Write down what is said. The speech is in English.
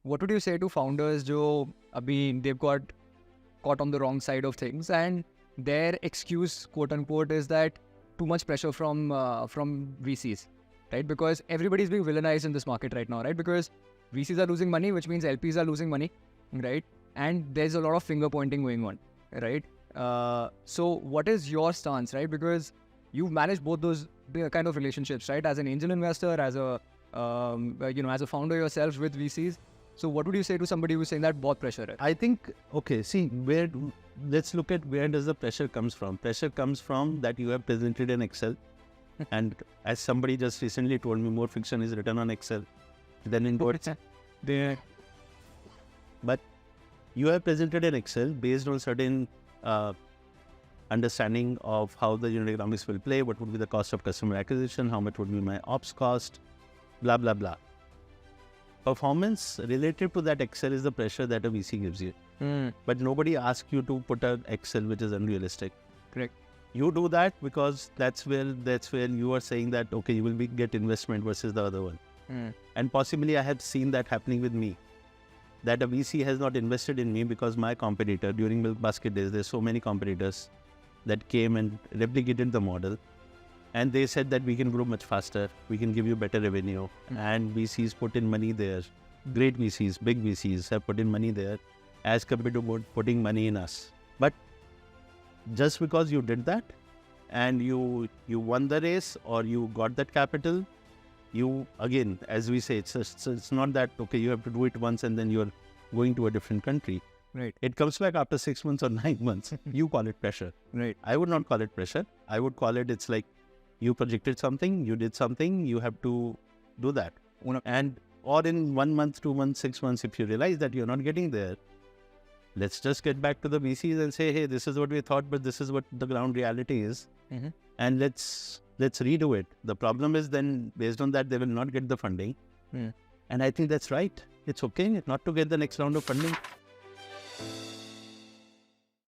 what would you say to founders जो अभी they've got caught on the wrong side of things and their excuse, quote unquote, is that too much pressure from VCs, right? Because everybody's being villainized in this market right now, right? Because VCs are losing money, which means LPs are losing money, right? And there's a lot of finger pointing going on, right? So what is your stance, right? Because you've managed both those kind of relationships, right? As an angel investor, as a as a founder yourself with VCs. So what would you say to somebody who's saying that बहुत pressure है? I think, okay, see, let's look at where does the pressure comes from. Pressure comes from that you have presented an Excel. And as somebody just recently told me, more fiction is written on Excel than in words. But you have presented an Excel based on certain understanding of how the unit economics will play, what would be the cost of customer acquisition, how much would be my ops cost, blah, blah, blah. Performance related to that Excel is the pressure that a VC gives you. But nobody asks you to put an Excel which is unrealistic. Correct. You do that because that's where you are saying that, okay, you will get investment versus the other one. And possibly I have seen that happening with me. That a VC has not invested in me because my competitor during Millbasket days, there's so many competitors that came and replicated the model. And they said that we can grow much faster, we can give you better revenue. And VCs put in money there. Great VCs, big VCs have put in money there as compared to putting money in us. But just because you did that and you won the race or you got that capital, you, again, as we say, it's not that, okay, you have to do it once and then you're going to a different country. Right. It comes back after 6 months or 9 months. You call it pressure. Right. I would not call it pressure. I would call it, it's like you projected something, you did something, you have to do that. And or in 1 month, 2 months, 6 months, if you realize that you're not getting there, let's just get back to the VCs and say, hey, this is what we thought, but this is what the ground reality is. And let's redo it. The problem is then based on that, they will not get the funding. And I think that's right. It's okay not to get the next round of funding.